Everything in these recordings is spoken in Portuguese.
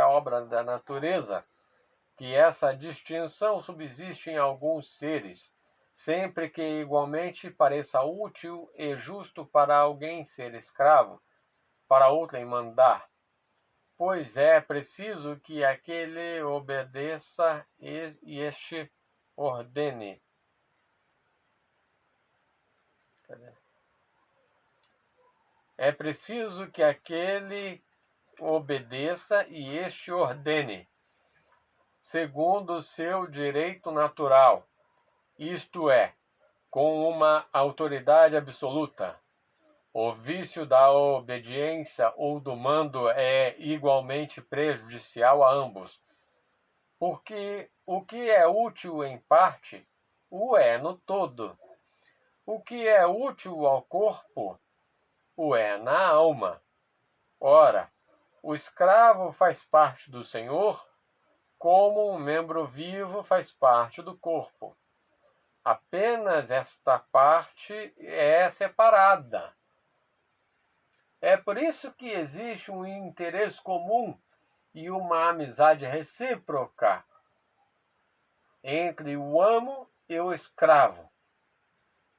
obra da natureza, que essa distinção subsiste em alguns seres, sempre que igualmente pareça útil e justo para alguém ser escravo, para outrem mandar. Pois é preciso que aquele obedeça e este ordene. É preciso que aquele obedeça e este ordene, segundo o seu direito natural, isto é, com uma autoridade absoluta. O vício da obediência ou do mando é igualmente prejudicial a ambos, porque o que é útil em parte, o é no todo. O que é útil ao corpo, o é na alma. Ora, o escravo faz parte do Senhor, como um membro vivo faz parte do corpo. Apenas esta parte é separada. É por isso que existe um interesse comum e uma amizade recíproca entre o amo e o escravo,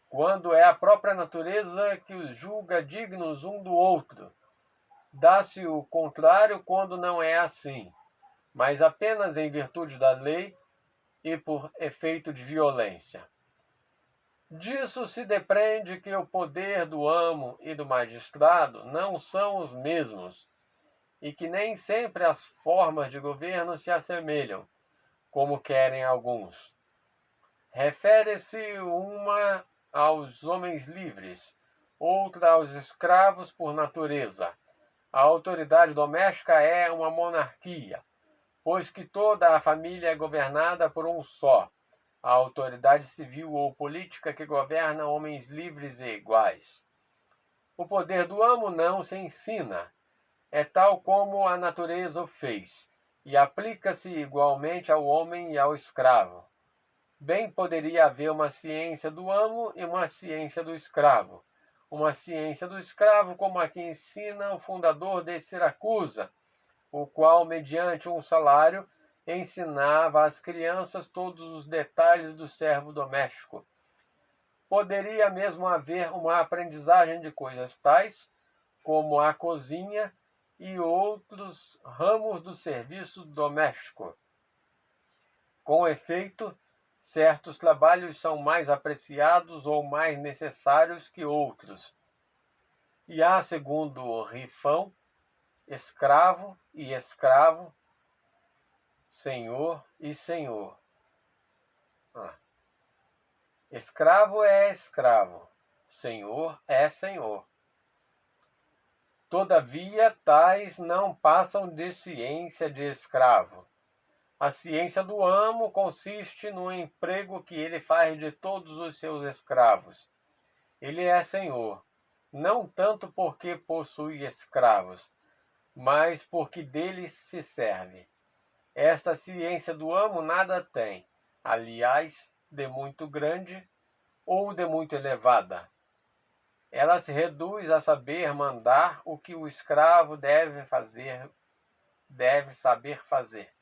quando é a própria natureza que os julga dignos um do outro. Dá-se o contrário quando não é assim, mas apenas em virtude da lei e por efeito de violência. Disso se depreende que o poder do amo e do magistrado não são os mesmos, e que nem sempre as formas de governo se assemelham, como querem alguns. Refere-se uma aos homens livres, outra aos escravos por natureza. A autoridade doméstica é uma monarquia, pois que toda a família é governada por um só. A autoridade civil ou política que governa homens livres e iguais. O poder do amo não se ensina, é tal como a natureza o fez, e aplica-se igualmente ao homem e ao escravo. Bem poderia haver uma ciência do amo e uma ciência do escravo. Uma ciência do escravo como a que ensina o fundador de Siracusa, o qual, mediante um salário, ensinava às crianças todos os detalhes do servo doméstico. Poderia mesmo haver uma aprendizagem de coisas tais como a cozinha e outros ramos do serviço doméstico. Com efeito, certos trabalhos são mais apreciados ou mais necessários que outros. E há, segundo o Rifão, escravo e escravo, senhor e senhor. Escravo é escravo, senhor é senhor. Todavia, tais não passam de ciência de escravo. A ciência do amo consiste no emprego que ele faz de todos os seus escravos. Ele é senhor, não tanto porque possui escravos, mas porque deles se serve. Esta ciência do amo nada tem, aliás, de muito grande ou de muito elevada. Ela se reduz a saber mandar o que o escravo deve saber fazer.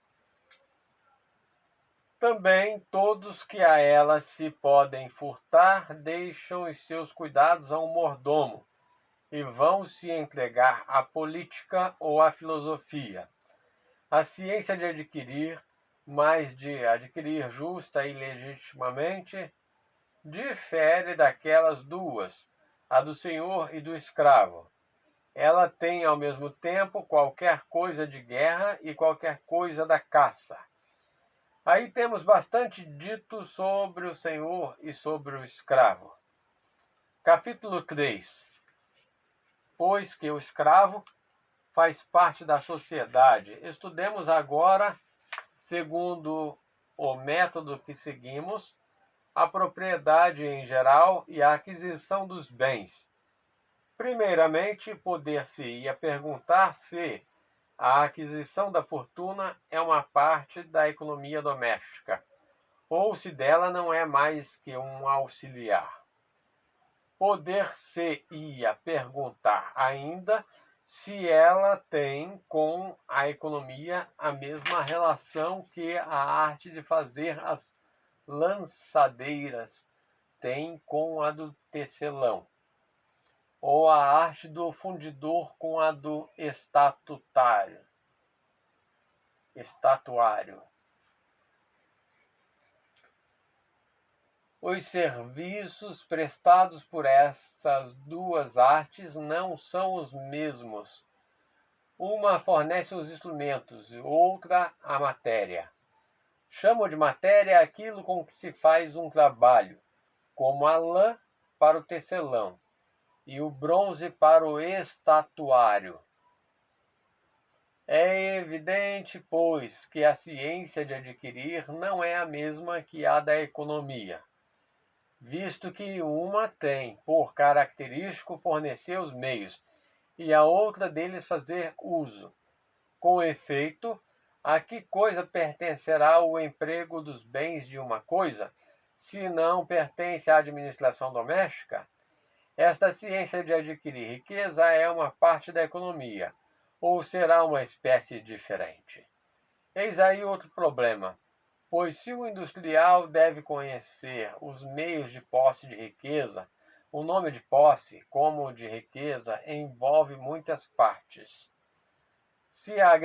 Também todos que a ela se podem furtar deixam os seus cuidados a um mordomo e vão se entregar à política ou à filosofia. A ciência de adquirir, mas de adquirir justa e legitimamente, difere daquelas duas, a do senhor e do escravo. Ela tem ao mesmo tempo qualquer coisa de guerra e qualquer coisa da caça. Aí temos bastante dito sobre o senhor e sobre o escravo. Capítulo 3. Pois que o escravo faz parte da sociedade. Estudemos agora, segundo o método que seguimos, a propriedade em geral e a aquisição dos bens. Primeiramente, poder-se-ia perguntar se a aquisição da fortuna é uma parte da economia doméstica, ou se dela não é mais que um auxiliar. Poder-se-ia perguntar ainda se ela tem com a economia a mesma relação que a arte de fazer as lançadeiras tem com a do tecelão, ou a arte do fundidor com a do estatuário. Os serviços prestados por essas duas artes não são os mesmos. Uma fornece os instrumentos, outra a matéria. Chamam de matéria aquilo com que se faz um trabalho, como a lã para o tecelão e o bronze para o estatuário. É evidente, pois, que a ciência de adquirir não é a mesma que a da economia, visto que uma tem por característico fornecer os meios e a outra deles fazer uso. Com efeito, a que coisa pertencerá o emprego dos bens de uma coisa, se não pertence à administração doméstica? Esta ciência de adquirir riqueza é uma parte da economia, ou será uma espécie diferente? Eis aí outro problema, pois se o industrial deve conhecer os meios de posse de riqueza, o nome de posse, como o de riqueza, envolve muitas partes. Será a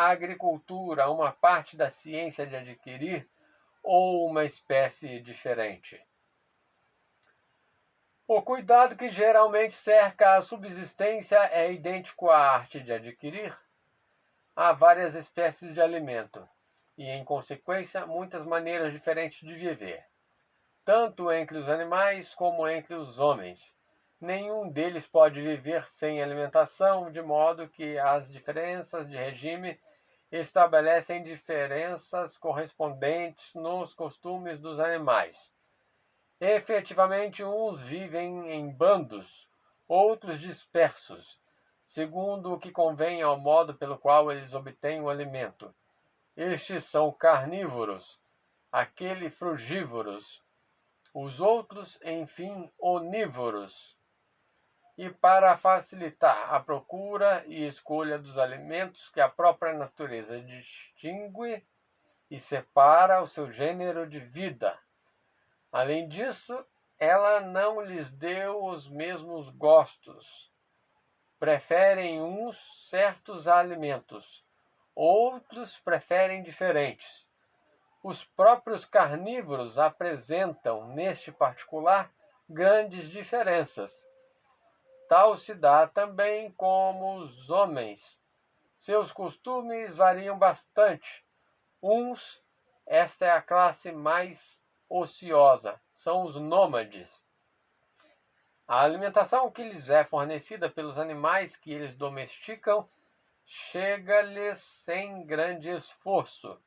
agricultura uma parte da ciência de adquirir ou uma espécie diferente? O cuidado que geralmente cerca a subsistência é idêntico à arte de adquirir. Há várias espécies de alimento e, em consequência, muitas maneiras diferentes de viver, tanto entre os animais como entre os homens. Nenhum deles pode viver sem alimentação, de modo que as diferenças de regime estabelecem diferenças correspondentes nos costumes dos animais. Efetivamente, uns vivem em bandos, outros dispersos, segundo o que convém ao modo pelo qual eles obtêm o alimento. Estes são carnívoros, aquele frugívoros, os outros, enfim, onívoros. E para facilitar a procura e escolha dos alimentos que a própria natureza distingue e separa o seu gênero de vida. Além disso, ela não lhes deu os mesmos gostos. Preferem uns certos alimentos, outros preferem diferentes. Os próprios carnívoros apresentam, neste particular, grandes diferenças. Tal se dá também como os homens. Seus costumes variam bastante. Esta é a classe mais ociosa, são os nômades. A alimentação que lhes é fornecida pelos animais que eles domesticam chega-lhes sem grande esforço,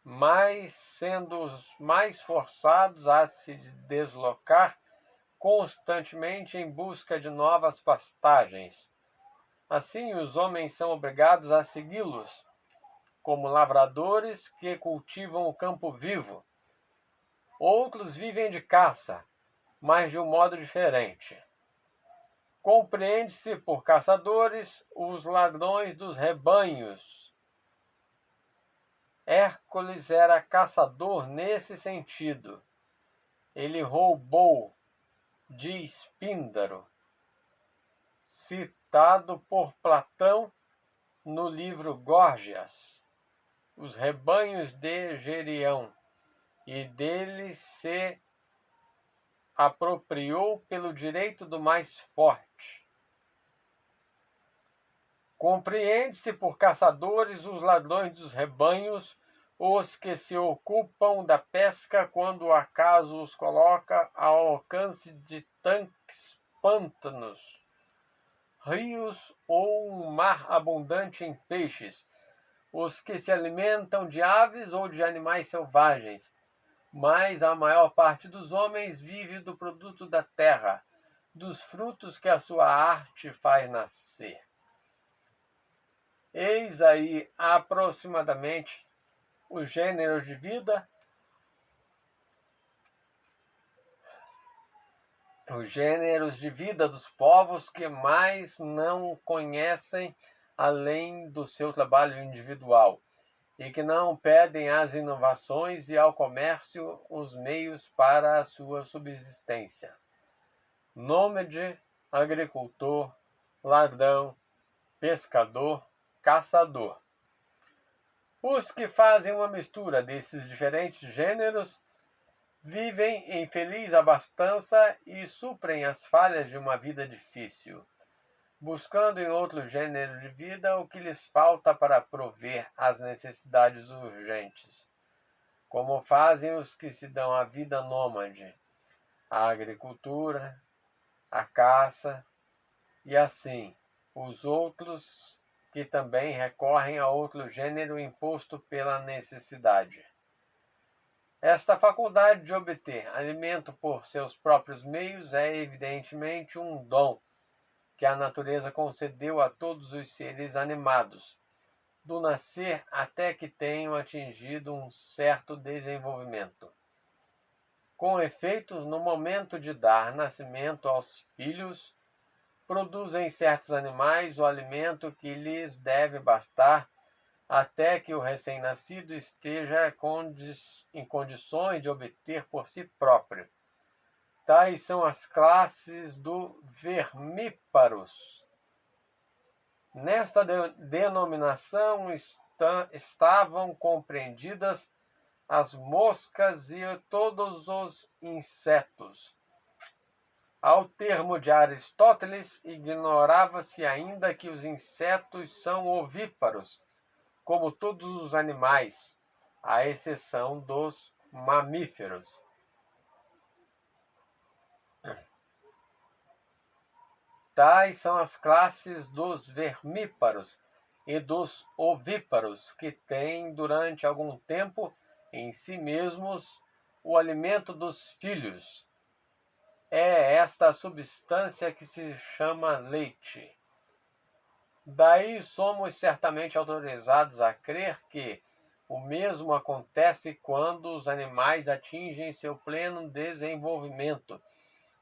mas sendo os mais forçados a se deslocar constantemente em busca de novas pastagens. Assim, os homens são obrigados a segui-los, como lavradores que cultivam o campo vivo. Outros vivem de caça, mas de um modo diferente. Compreende-se por caçadores os ladrões dos rebanhos. Hércules era caçador nesse sentido. Ele roubou, diz Píndaro, citado por Platão no livro Górgias, os rebanhos de Gerião, e deles se apropriou pelo direito do mais forte. Compreende-se por caçadores os ladrões dos rebanhos, os que se ocupam da pesca quando o acaso os coloca ao alcance de tanques, pântanos, rios ou um mar abundante em peixes, os que se alimentam de aves ou de animais selvagens, mas a maior parte dos homens vive do produto da terra, dos frutos que a sua arte faz nascer. Eis aí aproximadamente os gêneros de vida os gêneros de vida dos povos que mais não conhecem além do seu trabalho individual e que não pedem às inovações e ao comércio os meios para a sua subsistência. Nômade, agricultor, ladrão, pescador, caçador. Os que fazem uma mistura desses diferentes gêneros vivem em feliz abastança e suprem as falhas de uma vida difícil, buscando em outro gênero de vida o que lhes falta para prover as necessidades urgentes, como fazem os que se dão a vida nômade, a agricultura, a caça, e assim os outros que também recorrem a outro gênero imposto pela necessidade. Esta faculdade de obter alimento por seus próprios meios é evidentemente um dom que a natureza concedeu a todos os seres animados, do nascer até que tenham atingido um certo desenvolvimento. Com efeito, no momento de dar nascimento aos filhos, produzem certos animais o alimento que lhes deve bastar até que o recém-nascido esteja em condições de obter por si próprio. Tais são as classes do vermíparos. Nesta denominação estavam compreendidas as moscas e todos os insetos. Ao termo de Aristóteles, ignorava-se ainda que os insetos são ovíparos, como todos os animais, à exceção dos mamíferos. Tais são as classes dos vermíparos e dos ovíparos, que têm durante algum tempo em si mesmos o alimento dos filhos. É esta a substância que se chama leite. Daí somos certamente autorizados a crer que o mesmo acontece quando os animais atingem seu pleno desenvolvimento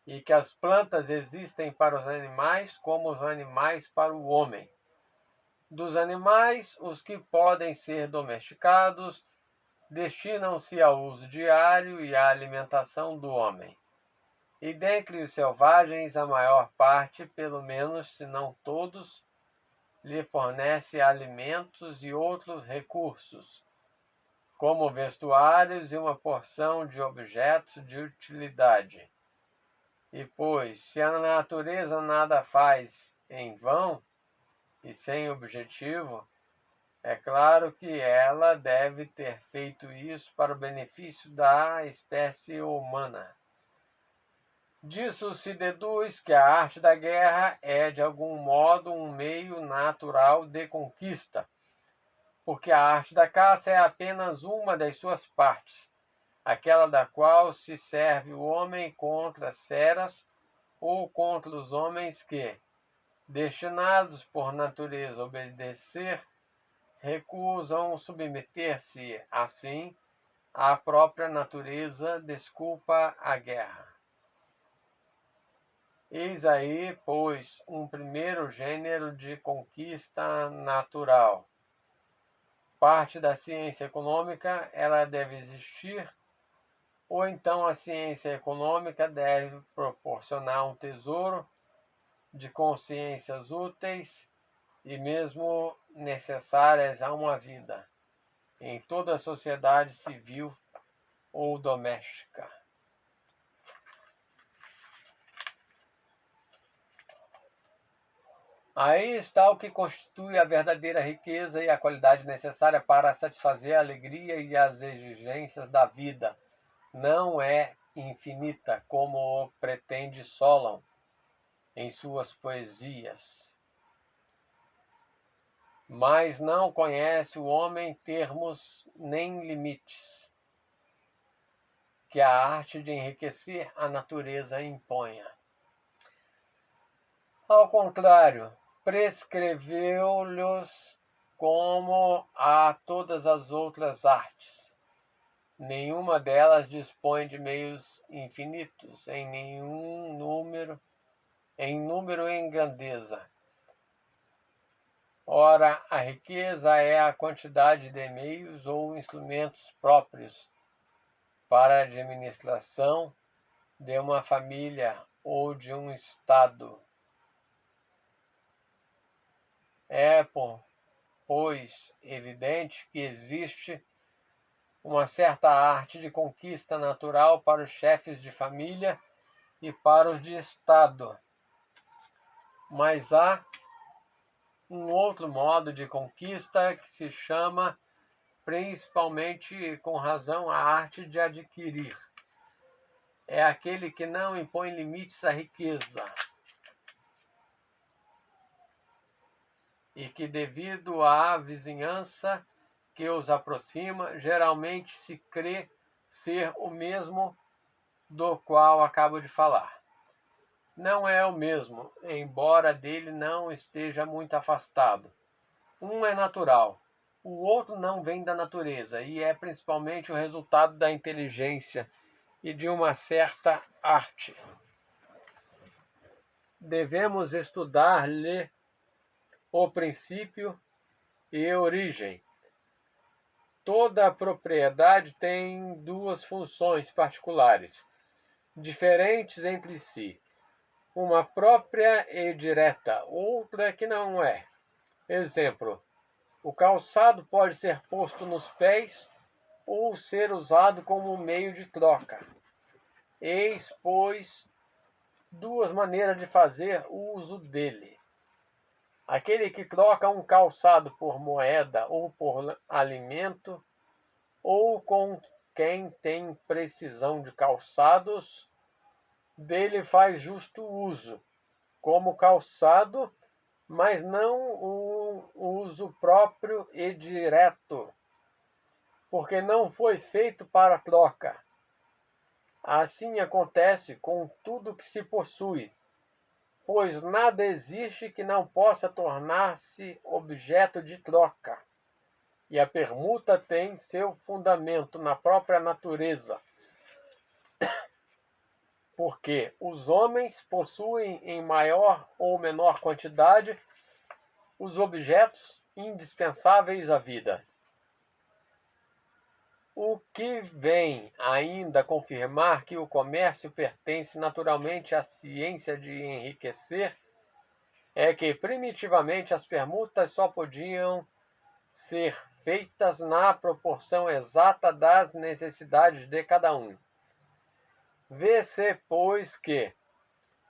e que as plantas existem para os animais como os animais para o homem. Dos animais, os que podem ser domesticados destinam-se ao uso diário e à alimentação do homem. E dentre os selvagens, a maior parte, pelo menos, se não todos, lhe fornece alimentos e outros recursos, como vestuários e uma porção de objetos de utilidade. E pois, se a natureza nada faz em vão e sem objetivo, é claro que ela deve ter feito isso para o benefício da espécie humana. Disso se deduz que a arte da guerra é, de algum modo, um meio natural de conquista, porque a arte da caça é apenas uma das suas partes, aquela da qual se serve o homem contra as feras ou contra os homens que, destinados por natureza a obedecer, recusam submeter-se, assim, à própria natureza, desculpa a guerra. Eis aí, pois, um primeiro gênero de conquista natural. Parte da ciência econômica, ela deve existir, ou então a ciência econômica deve proporcionar um tesouro de consciências úteis e mesmo necessárias a uma vida, em toda a sociedade civil ou doméstica. Aí está o que constitui a verdadeira riqueza e a qualidade necessária para satisfazer a alegria e as exigências da vida. Não é infinita, como pretende Solon em suas poesias. Mas não conhece o homem termos nem limites que a arte de enriquecer a natureza imponha. Ao contrário, prescreveu-lhes como a todas as outras artes, Nenhuma delas dispõe de meios infinitos em número e em grandeza. Ora, a riqueza é a quantidade de meios ou instrumentos próprios para a administração de uma família ou de um estado. É, pois, evidente que existe uma certa arte de conquista natural para os chefes de família e para os de estado. Mas há um outro modo de conquista que se chama, principalmente com razão, a arte de adquirir. É aquele que não impõe limites à riqueza e que, devido à vizinhança que os aproxima, geralmente se crê ser o mesmo do qual acabo de falar. Não é o mesmo, embora dele não esteja muito afastado. Um é natural, o outro não vem da natureza e é principalmente o resultado da inteligência e de uma certa arte. Devemos estudar-lhe o princípio e origem. Toda a propriedade tem duas funções particulares, diferentes entre si. Uma própria e direta, outra que não é. Exemplo: o calçado pode ser posto nos pés ou ser usado como meio de troca. Eis, pois, duas maneiras de fazer uso dele. Aquele que troca um calçado por moeda ou por alimento, ou com quem tem precisão de calçados, dele faz justo uso, como calçado, mas não o uso próprio e direto, porque não foi feito para troca. Assim acontece com tudo que se possui, pois nada existe que não possa tornar-se objeto de troca. E a permuta tem seu fundamento na própria natureza, porque os homens possuem em maior ou menor quantidade os objetos indispensáveis à vida. O que vem ainda confirmar que o comércio pertence naturalmente à ciência de enriquecer é que primitivamente as permutas só podiam ser feitas na proporção exata das necessidades de cada um. Vê-se, pois, que,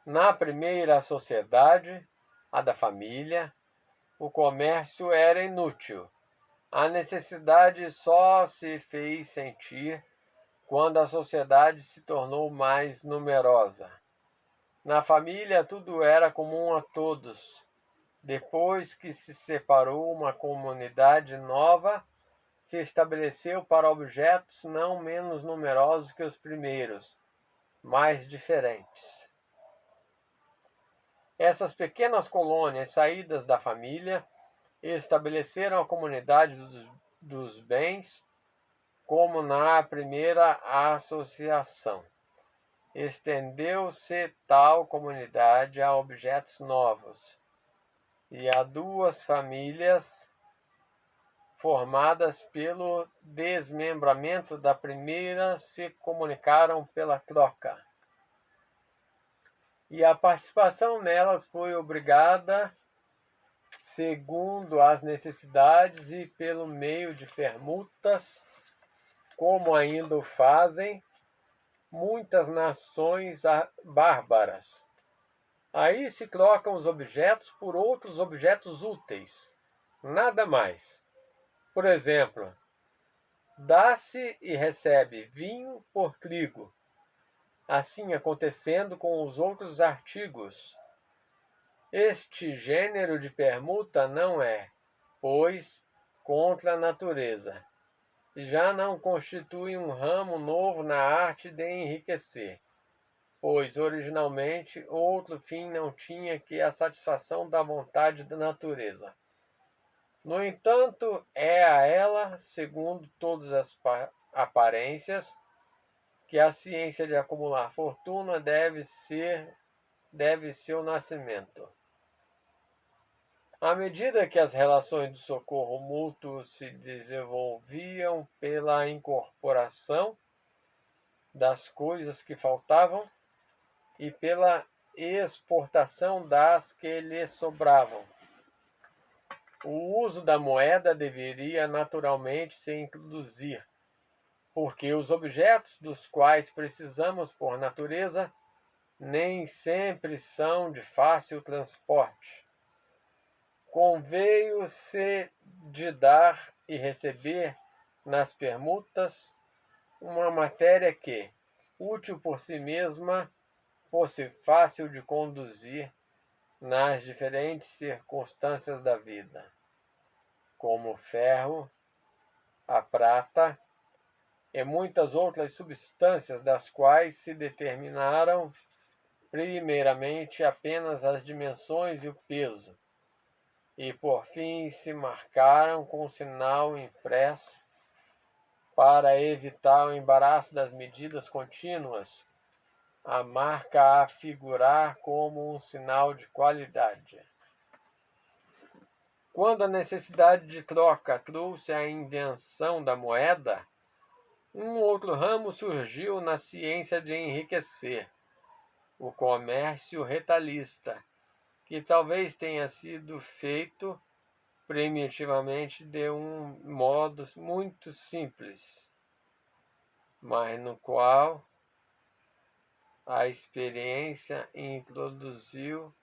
na primeira sociedade, a da família, o comércio era inútil. A necessidade só se fez sentir quando a sociedade se tornou mais numerosa. Na família, tudo era comum a todos. Depois que se separou, uma comunidade nova se estabeleceu para objetos não menos numerosos que os primeiros, mas diferentes. Essas pequenas colônias saídas da família estabeleceram a comunidade dos bens, como na primeira associação. Estendeu-se tal comunidade a objetos novos, e a duas famílias formadas pelo desmembramento da primeira se comunicaram pela troca. E a participação nelas foi obrigada segundo as necessidades e pelo meio de permutas, como ainda o fazem muitas nações bárbaras. Aí se trocam os objetos por outros objetos úteis, nada mais. Por exemplo, dá-se e recebe vinho por trigo, assim acontecendo com os outros artigos. Este gênero de permuta não é, pois, contra a natureza. Já não constitui um ramo novo na arte de enriquecer, pois originalmente outro fim não tinha que a satisfação da vontade da natureza. No entanto, é a ela, segundo todas as aparências que a ciência de acumular fortuna deve seu nascimento. À medida que as relações de socorro mútuo se desenvolviam pela incorporação das coisas que faltavam e pela exportação das que lhe sobravam, o uso da moeda deveria naturalmente se introduzir, porque os objetos dos quais precisamos por natureza nem sempre são de fácil transporte. Conveio-se de dar e receber nas permutas uma matéria que, útil por si mesma, fosse fácil de conduzir nas diferentes circunstâncias da vida, como o ferro, a prata e muitas outras substâncias das quais se determinaram primeiramente apenas as dimensões e o peso, e por fim se marcaram com sinal impresso para evitar o embaraço das medidas contínuas, a marca a figurar como um sinal de qualidade. Quando a necessidade de troca trouxe a invenção da moeda, um outro ramo surgiu na ciência de enriquecer, o comércio retalhista, que talvez tenha sido feito primitivamente de um modo muito simples, mas no qual a experiência introduziu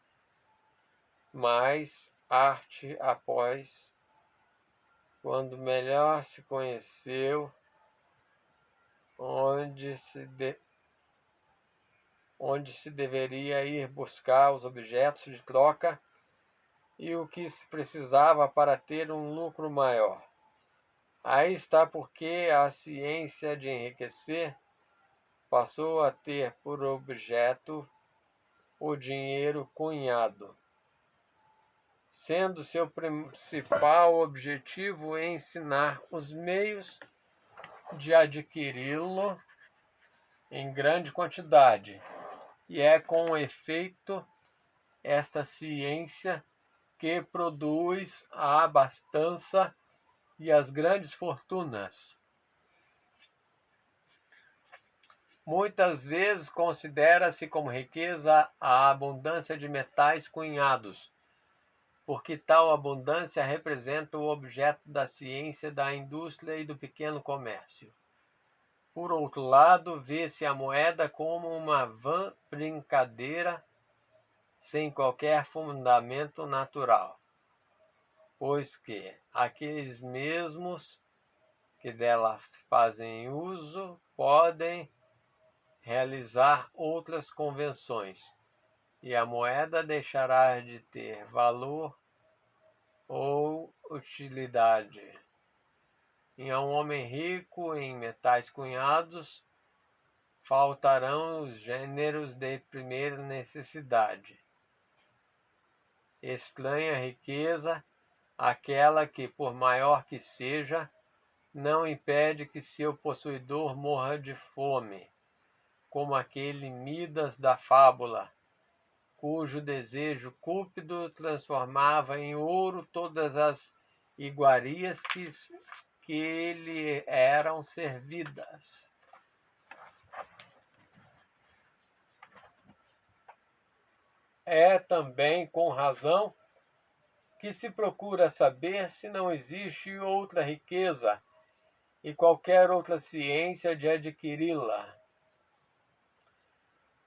mais arte após, quando melhor se conheceu onde se deveria ir buscar os objetos de troca e o que se precisava para ter um lucro maior. Aí está porque a ciência de enriquecer passou a ter por objeto o dinheiro cunhado, sendo seu principal objetivo ensinar os meios de adquiri-lo em grande quantidade. E é com efeito esta ciência que produz a abastança e as grandes fortunas. Muitas vezes considera-se como riqueza a abundância de metais cunhados, porque tal abundância representa o objeto da ciência da indústria e do pequeno comércio. Por outro lado, vê-se a moeda como uma vã brincadeira sem qualquer fundamento natural, pois que aqueles mesmos que dela fazem uso podem realizar outras convenções, e a moeda deixará de ter valor ou utilidade. E a um homem rico em metais cunhados faltarão os gêneros de primeira necessidade. Estranha riqueza, aquela que, por maior que seja, não impede que seu possuidor morra de fome, como aquele Midas da fábula, cujo desejo cúpido transformava em ouro todas as iguarias que lhe eram servidas. É também com razão que se procura saber se não existe outra riqueza e qualquer outra ciência de adquiri-la.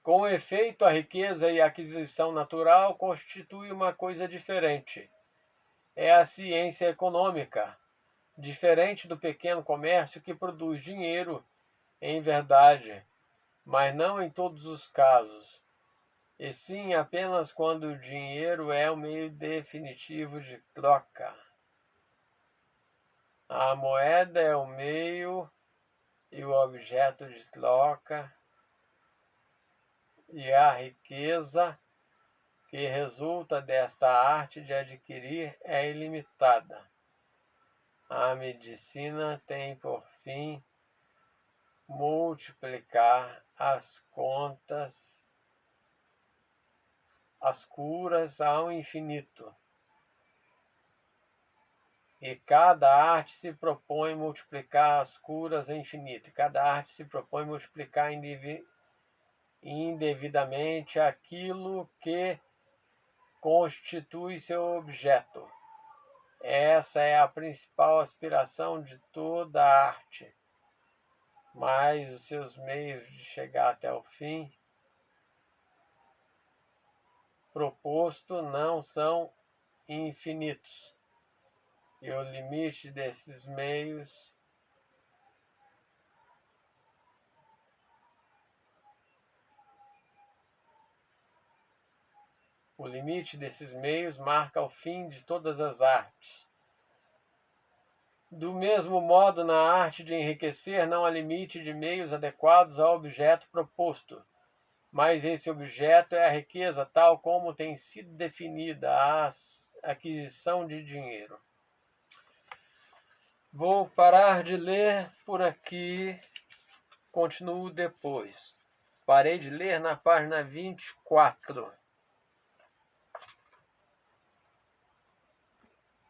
Com efeito, a riqueza e a aquisição natural constituem uma coisa diferente. É a ciência econômica, diferente do pequeno comércio que produz dinheiro, em verdade, mas não em todos os casos, e sim apenas quando o dinheiro é o meio definitivo de troca. A moeda é o meio e o objeto de troca, e a riqueza que resulta desta arte de adquirir é ilimitada. A medicina tem por fim multiplicar as contas, as curas ao infinito. E cada arte se propõe multiplicar as curas ao infinito. E cada arte se propõe multiplicar indevidamente aquilo que constitui seu objeto. Essa é a principal aspiração de toda arte. Mas os seus meios de chegar até o fim proposto não são infinitos. E o limite desses meios marca o fim de todas as artes. Do mesmo modo, na arte de enriquecer, não há limite de meios adequados ao objeto proposto. Mas esse objeto é a riqueza, tal como tem sido definida a aquisição de dinheiro. Vou parar de ler por aqui, continuo depois. Parei de ler na página 24.